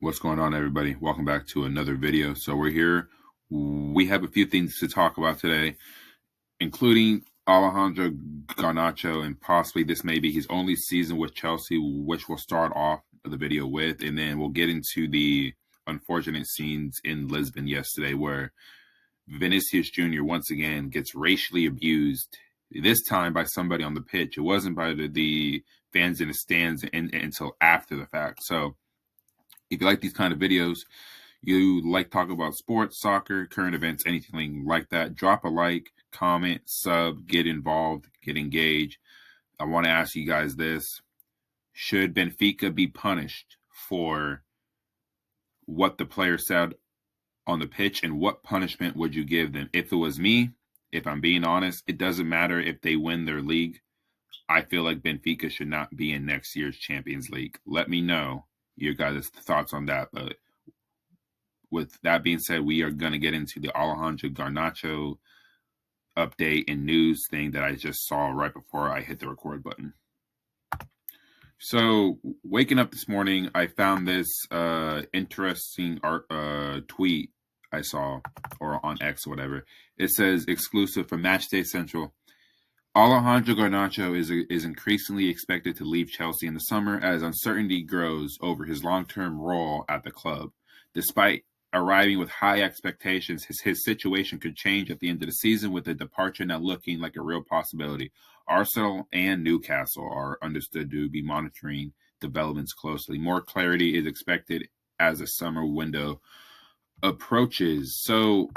What's going on, everybody? Welcome back to another video. So we're here. We have a few things to talk about today, including Alejandro Garnacho, and possibly this may be his only season with Chelsea, which we'll start off the video with, and then we'll get into the unfortunate scenes in Lisbon yesterday where Vinicius Jr. once again gets racially abused, this time by somebody on the pitch. It wasn't by the fans in the stands until after the fact. So if you like these kind of videos, you like talk about sports, soccer, current events, anything like that, drop a like, comment, sub, get involved, get engaged. I want to ask you guys this. Should Benfica be punished for what the player said on the pitch, and what punishment would you give them? If it was me, if I'm being honest, it doesn't matter if they win their league. I feel like Benfica should not be in next year's Champions League. Let me know your guys' thoughts on that. But with that being said, we are going to get into the Alejandro Garnacho update and news thing that I just saw right before I hit the record button. So waking up this morning, I found this interesting tweet I saw, or on X or whatever. It says, exclusive from Matchday Central, Alejandro Garnacho is increasingly expected to leave Chelsea in the summer as uncertainty grows over his long-term role at the club. Despite arriving with high expectations, his situation could change at the end of the season, with the departure now looking like a real possibility. Arsenal and Newcastle are understood to be monitoring developments closely. More clarity is expected as the summer window approaches. So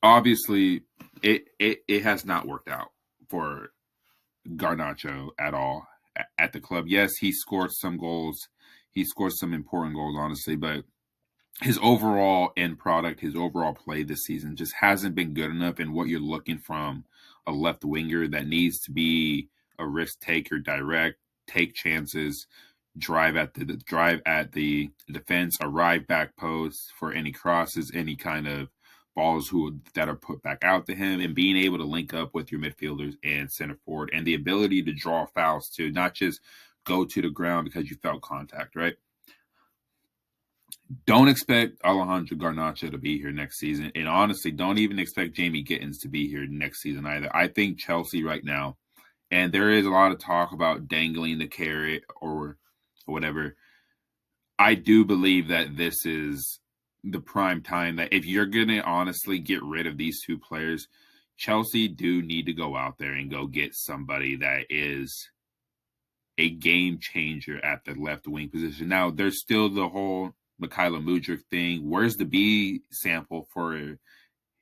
obviously it has not worked out for Garnacho at all at the club. Yes, he scored some goals. He scored some important goals, honestly, but his overall end product, his overall play this season just hasn't been good enough. And what you're looking from a left winger that needs to be a risk taker, direct, take chances, drive at the defense, arrive back post for any crosses, any kind of balls that are put back out to him, and being able to link up with your midfielders and center forward, and the ability to draw fouls to not just go to the ground because you felt contact, right? Don't expect Alejandro Garnacho to be here next season. And honestly, don't even expect Jamie Gittins to be here next season either. I think Chelsea right now, and there is a lot of talk about dangling the carrot or whatever. I do believe that this is the prime time that if you're going to honestly get rid of these two players, Chelsea do need to go out there and go get somebody that is a game changer at the left wing position. Now, there's still the whole Mykhailo Mudryk thing. Where's the B sample for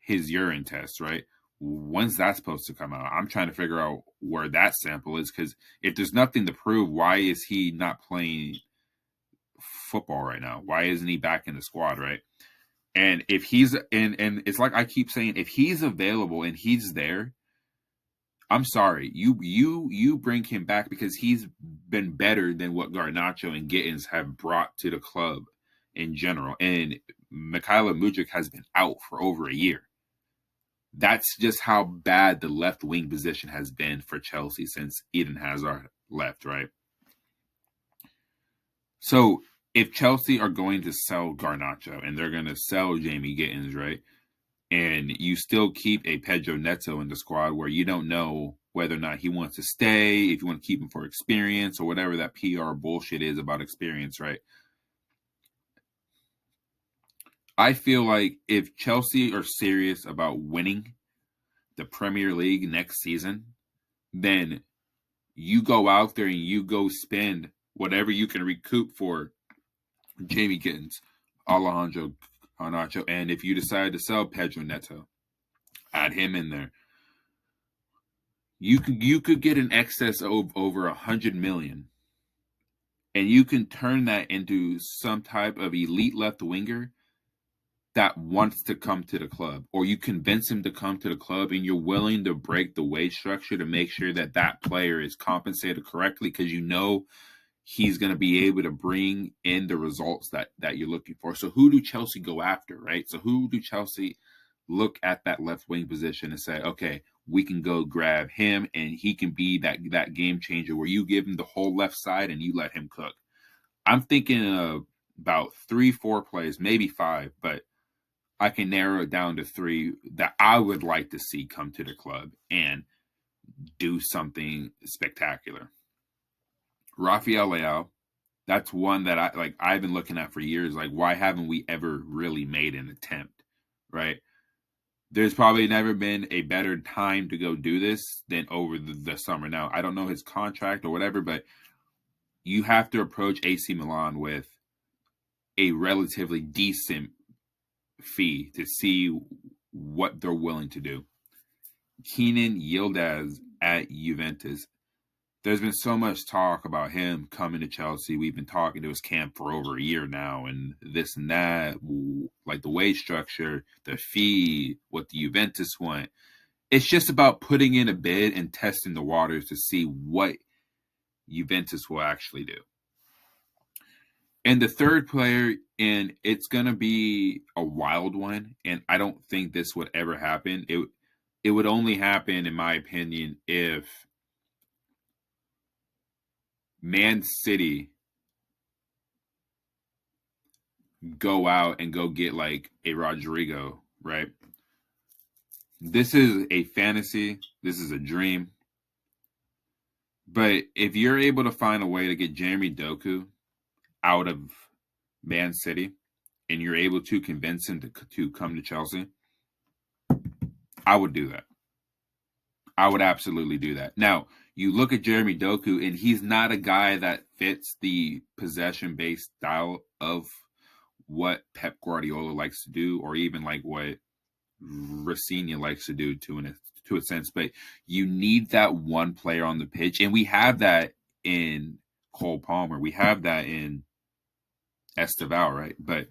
his urine test, right? When's that supposed to come out? I'm trying to figure out where that sample is, because if there's nothing to prove, why is he not playing football right now? Why isn't he back in the squad, right? And if he's and it's like I keep saying, if he's available and he's there, I'm sorry, you bring him back, because he's been better than what Garnacho and Gittins have brought to the club in general. And Mykhailo Mudryk has been out for over a year. That's just how bad the left wing position has been for Chelsea since Eden Hazard left, right? So if Chelsea are going to sell Garnacho and they're going to sell Jamie Gittins, right, and you still keep a Pedro Neto in the squad where you don't know whether or not he wants to stay, if you want to keep him for experience or whatever that PR bullshit is about experience, right? I feel like if Chelsea are serious about winning the Premier League next season, then you go out there and you go spend whatever you can recoup for Jamie Gittins, Alejandro Garnacho, and if you decide to sell Pedro Neto, add him in there. You could get an excess of over 100 million, and you can turn that into some type of elite left winger that wants to come to the club, or you convince him to come to the club and you're willing to break the wage structure to make sure that that player is compensated correctly, because you know he's going to be able to bring in the results that you're looking for. So who do Chelsea go after, right? So who do Chelsea look at that left wing position and say, okay, we can go grab him and he can be that game changer where you give him the whole left side and you let him cook? I'm thinking of about 3-4 plays, maybe 5, but I can narrow it down to 3 that I would like to see come to the club and do something spectacular. Rafael Leao, that's one that I've been looking at for years. Like, why haven't we ever really made an attempt, right? There's probably never been a better time to go do this than over the summer. Now, I don't know his contract or whatever, but you have to approach AC Milan with a relatively decent fee to see what they're willing to do. Kenan Yildiz at Juventus. There's been so much talk about him coming to Chelsea. We've been talking to his camp for over a year now, and this and that, like the wage structure, the fee, what the Juventus want. It's just about putting in a bid and testing the waters to see what Juventus will actually do. And the third player, and it's going to be a wild one, and I don't think this would ever happen. It would only happen, in my opinion, if Man City go out and go get like a Rodrigo, right? This is a fantasy. This is a dream. But if you're able to find a way to get Jeremy Doku out of Man City and you're able to convince him to come to Chelsea, I would do that. I would absolutely do that. Now, you look at Jeremy Doku, and he's not a guy that fits the possession-based style of what Pep Guardiola likes to do, or even like what Rafinha likes to do to a sense. But you need that one player on the pitch, and we have that in Cole Palmer. We have that in Esteval, right? But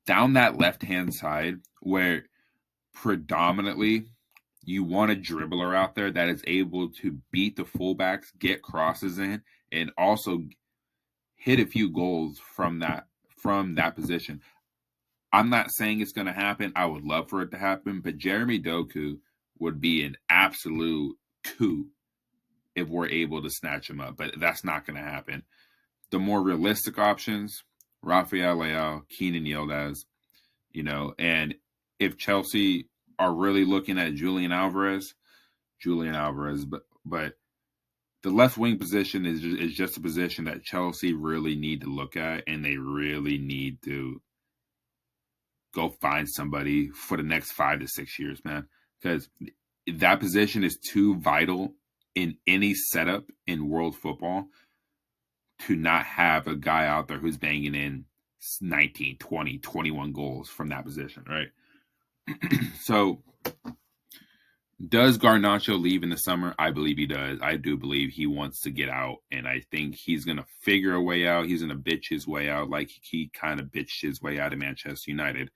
down that left-hand side, where predominantly you want a dribbler out there that is able to beat the fullbacks, get crosses in, and also hit a few goals from that position. I'm not saying it's going to happen. I would love for it to happen, but Jeremy Doku would be an absolute coup if we're able to snatch him up. But that's not going to happen. The more realistic options, Rafael Leao, Kenan Yildiz, and if Chelsea are really looking at Julian Alvarez, but the left wing position is just a position that Chelsea really need to look at, and they really need to go find somebody for the next 5 to 6 years, man, because that position is too vital in any setup in world football to not have a guy out there who's banging in 19, 20, 21 goals from that position, right? So, does Garnacho leave in the summer? I believe he does. I do believe he wants to get out, and I think he's going to figure a way out. He's going to bitch his way out like he kind of bitched his way out of Manchester United,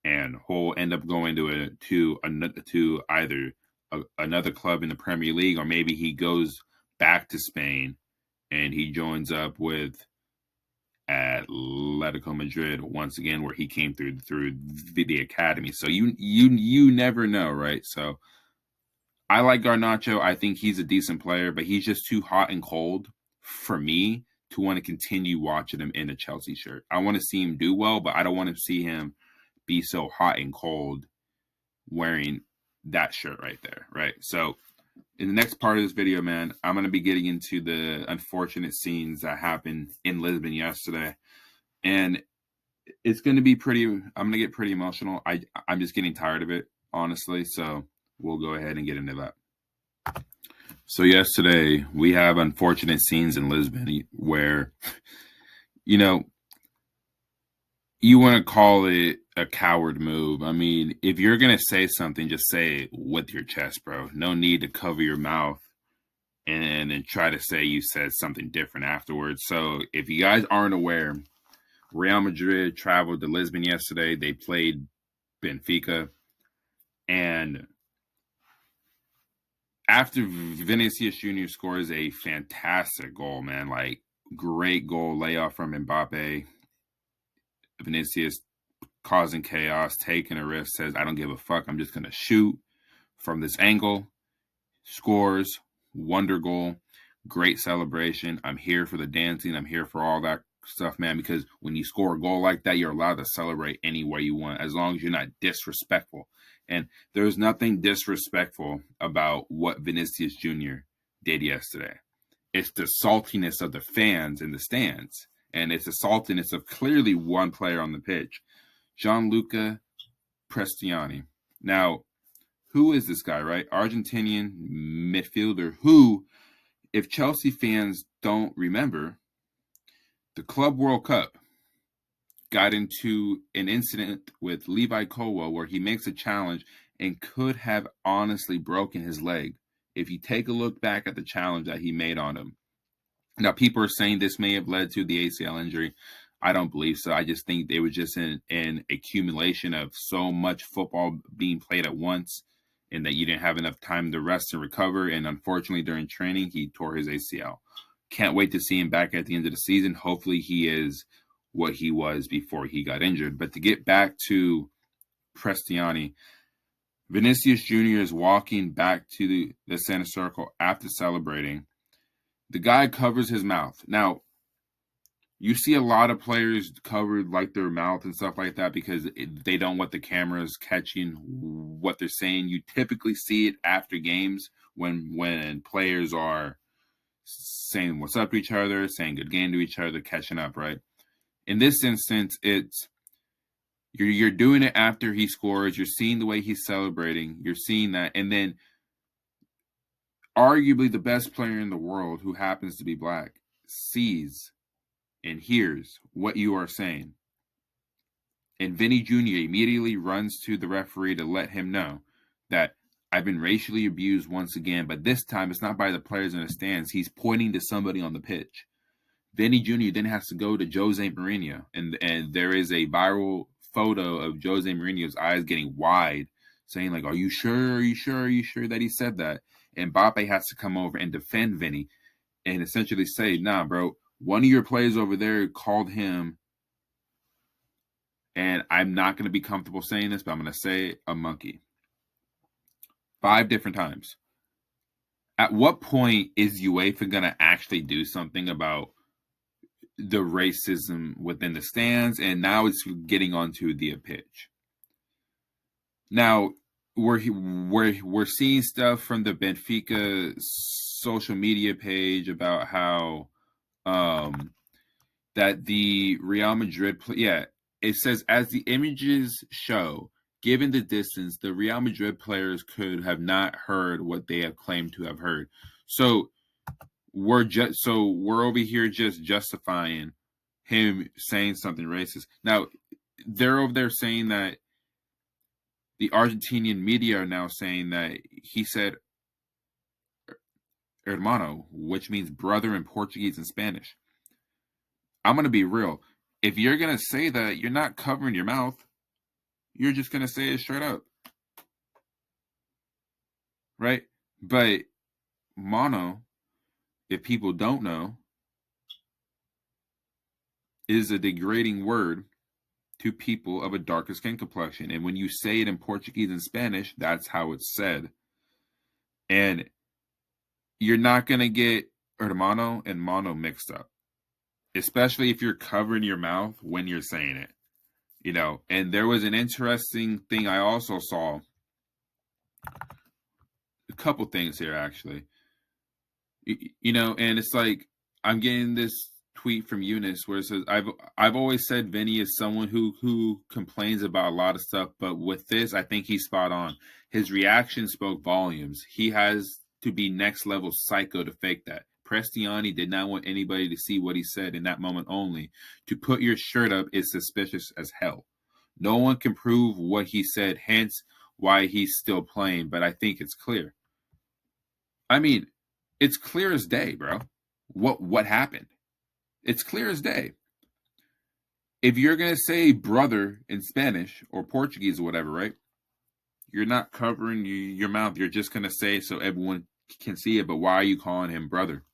and he'll end up going to either another club in the Premier League, or maybe he goes back to Spain and he joins up with Atletico Madrid once again, where he came through the academy. So you never know, right? So I like Garnacho. I think he's a decent player, but he's just too hot and cold for me to want to continue watching him in a Chelsea shirt. I want to see him do well, but I don't want to see him be so hot and cold wearing that shirt right there, right? So in the next part of this video, man, I'm going to be getting into the unfortunate scenes that happened in Lisbon yesterday. And it's going to be I'm going to get pretty emotional. I'm just getting tired of it, honestly. So we'll go ahead and get into that. So yesterday, we have unfortunate scenes in Lisbon where, you want to call it a coward move. I mean, if you're going to say something, just say it with your chest, bro. No need to cover your mouth and then try to say you said something different afterwards. So if you guys aren't aware, Real Madrid traveled to Lisbon yesterday. They played Benfica. And after Vinicius Jr. scores a fantastic goal, man, like great goal layoff from Mbappe, Vinicius causing chaos, taking a risk, says, I don't give a fuck. I'm just going to shoot from this angle. Scores, wonder goal, great celebration. I'm here for the dancing. I'm here for all that stuff, man, because when you score a goal like that, you're allowed to celebrate any way you want, as long as you're not disrespectful. And there's nothing disrespectful about what Vinicius Jr. did yesterday. It's the saltiness of the fans in the stands, and it's the saltiness of clearly one player on the pitch, Gianluca Prestanni. Now, who is this guy, right? Argentinian midfielder who, if Chelsea fans don't remember, the Club World Cup got into an incident with Levi Colwell where he makes a challenge and could have honestly broken his leg if you take a look back at the challenge that he made on him. Now, people are saying this may have led to the ACL injury. I don't believe so. I just think it was just an accumulation of so much football being played at once, and that you didn't have enough time to rest and recover. And unfortunately, during training, he tore his ACL. Can't wait to see him back at the end of the season. Hopefully, he is what he was before he got injured. But to get back to Prestanni, Vinicius Jr. is walking back to the center circle after celebrating. The guy covers his mouth. Now, you see a lot of players cover like their mouth and stuff like that because they don't want the cameras catching what they're saying. You typically see it after games when players are saying what's up to each other, saying good game to each other, catching up, right? In this instance, it's you're doing it after he scores. You're seeing the way he's celebrating. You're seeing that, and then arguably the best player in the world, who happens to be black, sees and hears what you are saying. And Vini Jr. immediately runs to the referee to let him know that I've been racially abused once again, but this time it's not by the players in the stands. He's pointing to somebody on the pitch. Vini Jr. then has to go to Jose Mourinho, and there is a viral photo of Jose Mourinho's eyes getting wide, saying like, are you sure? Are you sure? Are you sure that he said that? And Mbappe has to come over and defend Vini and essentially say, nah, bro, one of your players over there called him, and I'm not going to be comfortable saying this, but I'm going to say a monkey. 5 different times. At what point is UEFA going to actually do something about the racism within the stands? And now it's getting onto the pitch. Now, we're seeing stuff from the Benfica social media page about how that the Real Madrid it says, as the images show, given the distance, the Real Madrid players could have not heard what they have claimed to have heard. So we're over here just justifying him saying something racist. Now, they're over there saying that the Argentinian media are now saying that he said hermano, which means brother in Portuguese and Spanish. I'm going to be real. If you're going to say that, you're not covering your mouth. You're just going to say it straight up. Right? But mono, if people don't know, is a degrading word to people of a darker skin complexion. And when you say it in Portuguese and Spanish, that's how it's said. And you're not going to get hermano and mono mixed up, especially if you're covering your mouth when you're saying it. You know, and there was an interesting thing I also saw. A couple things here, actually. You know, and it's like, I'm getting this tweet from Eunice where it says, I've always said Vinny is someone who complains about a lot of stuff, but with this, I think he's spot on. His reaction spoke volumes. He has to be next level psycho to fake that. Prestanni did not want anybody to see what he said in that moment only. To put your shirt up is suspicious as hell. No one can prove what he said, hence why he's still playing, but I think it's clear. I mean, it's clear as day, bro. What happened? It's clear as day. If you're going to say brother in Spanish or Portuguese or whatever, right? You're not covering your mouth. You're just going to say it so everyone can see it, but why are you calling him brother?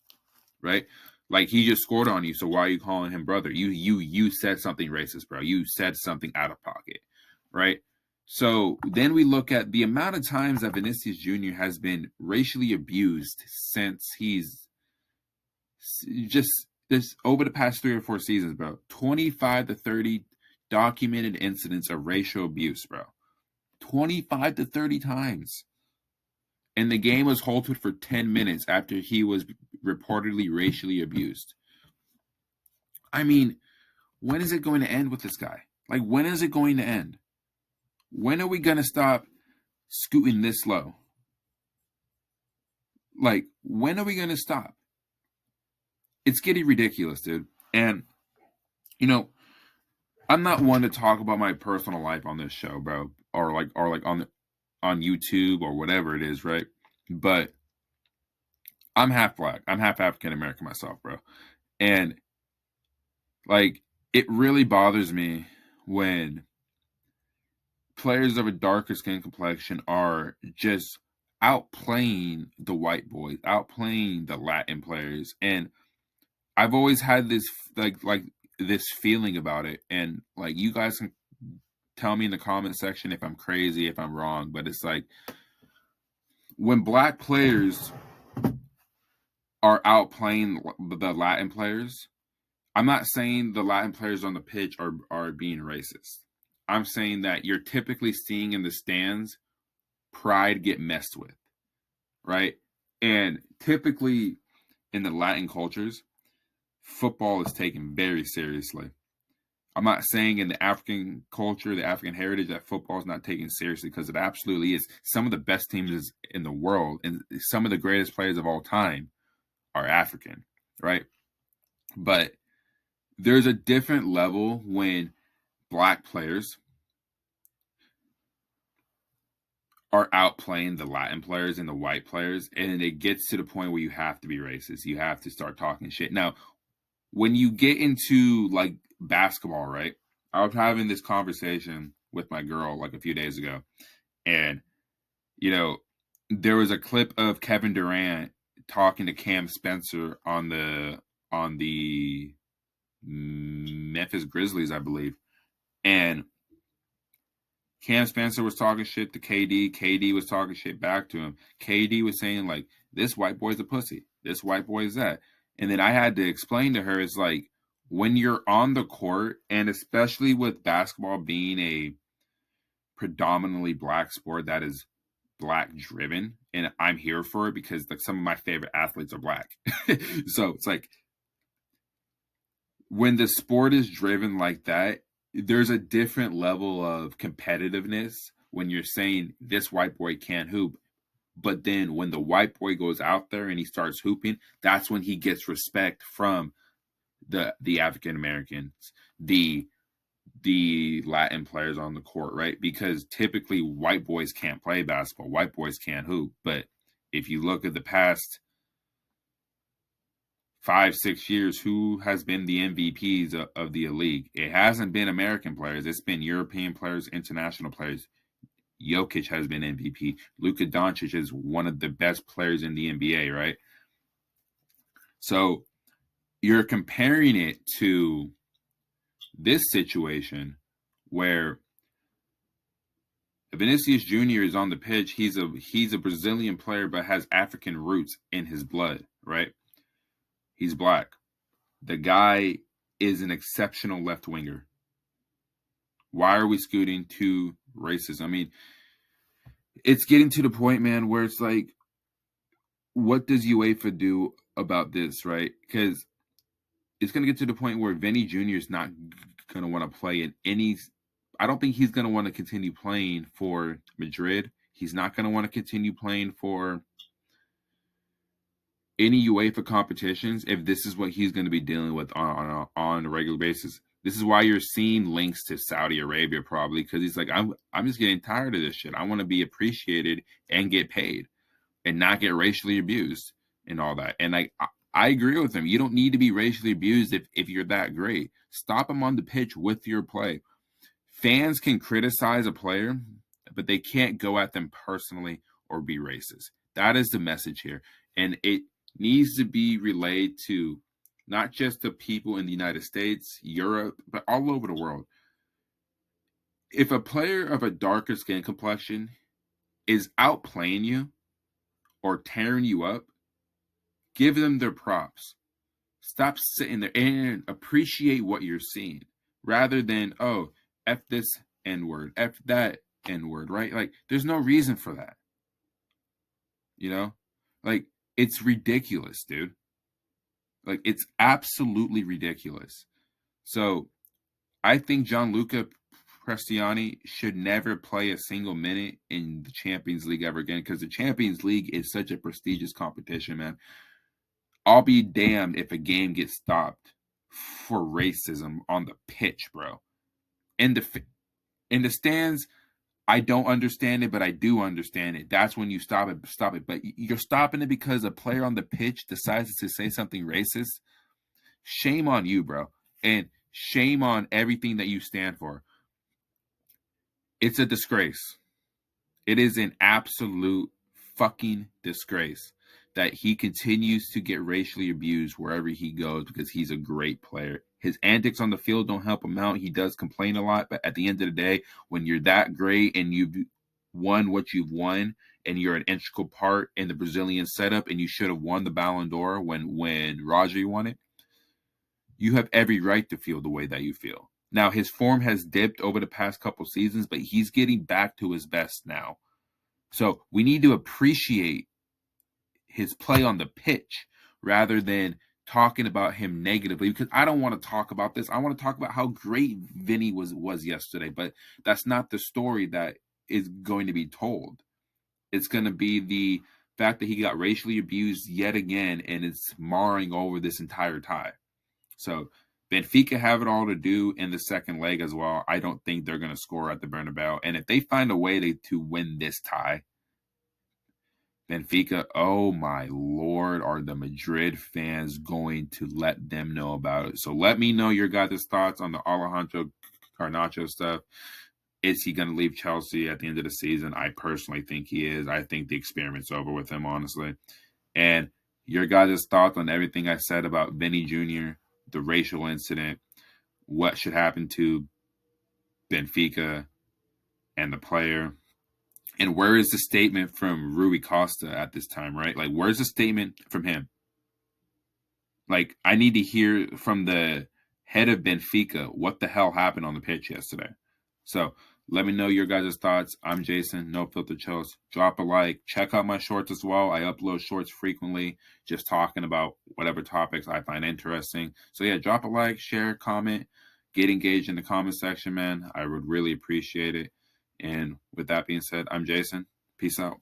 Right? Like, he just scored on you, so why are you calling him brother? You said something racist, bro. You said something out of pocket, right? So then we look at the amount of times that Vinicius Jr. has been racially abused since he's just This over the past 3 or 4 seasons, bro. 25 to 30 documented incidents of racial abuse, bro. 25 to 30 times. And the game was halted for 10 minutes after he was reportedly racially abused. I mean, when is it going to end with this guy? Like, when is it going to end? When are we going to stop scooting this low? Like, when are we going to stop? It's getting ridiculous, dude. And, you know, I'm not one to talk about my personal life on this show, bro, or on YouTube or whatever it is, right? But I'm half black. I'm half African American myself, bro. And like, it really bothers me when players of a darker skin complexion are just outplaying the white boys, outplaying the Latin players. And I've always had this like this feeling about it. And like, you guys can tell me in the comment section if I'm crazy, if I'm wrong, but it's like, when black players are outplaying the Latin players, I'm not saying the Latin players on the pitch are being racist. I'm saying that you're typically seeing in the stands pride get messed with, right? And typically in the Latin cultures, football is taken very seriously. I'm not saying in the African culture, the African heritage, that football is not taken seriously, because it absolutely is. Some of the best teams in the world and some of the greatest players of all time are African, right? But there's a different level when black players are outplaying the Latin players and the white players, and it gets to the point where you have to be racist. You have to start talking shit. Now, when you get into like basketball, right? I was having this conversation with my girl like a few days ago, and you know, there was a clip of Kevin Durant talking to Cam Spencer on the Memphis Grizzlies, I believe, and Cam Spencer was talking shit to KD. KD was talking shit back to him. KD was saying, like, this white boy's a pussy. This white boy is that. And then I had to explain to her, it's like, when you're on the court, and especially with basketball being a predominantly black sport that is black driven, and I'm here for it because like some of my favorite athletes are black. So it's like, when the sport is driven like that, there's a different level of competitiveness when you're saying this white boy can't hoop. But then when the white boy goes out there and he starts hooping, that's when he gets respect from the African Americans, the Latin players on the court, right? Because typically white boys can't play basketball, white boys can't hoop. But if you look at the past 5-6 years, who has been the MVPs of the league? It hasn't been American players. It's been European players, international players. Jokic has been MVP. Luka Doncic is one of the best players in the NBA, right? So you're comparing it to this situation where Vinicius Jr. is on the pitch. He's a Brazilian player, but has African roots in his blood, right? He's black. The guy is an exceptional left winger. Why are we scooting to racism? I mean, it's getting to the point, man, where it's like, what does UEFA do about this, right? Because it's going to get to the point where Vini Jr. is not going to want to play in any. I don't think he's going to want to continue playing for Madrid. He's not going to want to continue playing for any UEFA competitions if this is what he's going to be dealing with on a regular basis. This is why you're seeing links to Saudi Arabia, probably, because he's like, I'm just getting tired of this shit. I want to be appreciated and get paid and not get racially abused and all that. And I agree with him. You don't need to be racially abused if you're that great. Stop him on the pitch with your play. Fans can criticize a player, but they can't go at them personally or be racist. That is the message here. And it needs to be relayed to not just the people in the United States, Europe, but all over the world. If a player of a darker skin complexion is outplaying you or tearing you up, give them their props. Stop sitting there and appreciate what you're seeing rather than, oh, F this N word, F that N word, right? Like, there's no reason for that. You know? Like, it's ridiculous, dude. Like, it's absolutely ridiculous. So, I think Gianluca Prestanni should never play a single minute in the Champions League ever again, because the Champions League is such a prestigious competition, man. I'll be damned if a game gets stopped for racism on the pitch, bro. In the stands, I don't understand it, but I do understand it. That's when you stop it. Stop it. But you're stopping it because a player on the pitch decides to say something racist. Shame on you, bro, and shame on everything that you stand for. It's a disgrace. It is an absolute fucking disgrace that he continues to get racially abused wherever he goes because he's a great player. His antics on the field don't help him out. He does complain a lot, but at the end of the day, when you're that great and you've won what you've won and you're an integral part in the Brazilian setup and you should have won the Ballon d'Or when Rodri won it, you have every right to feel the way that you feel. Now, his form has dipped over the past couple seasons, but he's getting back to his best now. So we need to appreciate his play on the pitch rather than talking about him negatively, because I don't want to talk about this. I want to talk about how great Vini was yesterday, but that's not the story that is going to be told. It's going to be the fact that he got racially abused yet again, and it's marring over this entire tie. So Benfica have it all to do in the second leg as well. I don't think they're going to score at the Bernabeu. And if they find a way to win this tie, Benfica, oh my Lord, are the Madrid fans going to let them know about it? So let me know your guys' thoughts on the Alejandro Garnacho stuff. Is he going to leave Chelsea at the end of the season? I personally think he is. I think the experiment's over with him, honestly. And your guys' thoughts on everything I said about Vini Jr., the racial incident, what should happen to Benfica and the player. And where is the statement from Rui Costa at this time, right? Like, where's the statement from him? Like, I need to hear from the head of Benfica what the hell happened on the pitch yesterday. So let me know your guys' thoughts. I'm Jason, No Filter Chills. Drop a like. Check out my shorts as well. I upload shorts frequently, just talking about whatever topics I find interesting. So yeah, drop a like, share, comment, get engaged in the comment section, man. I would really appreciate it. And with that being said, I'm Jason. Peace out.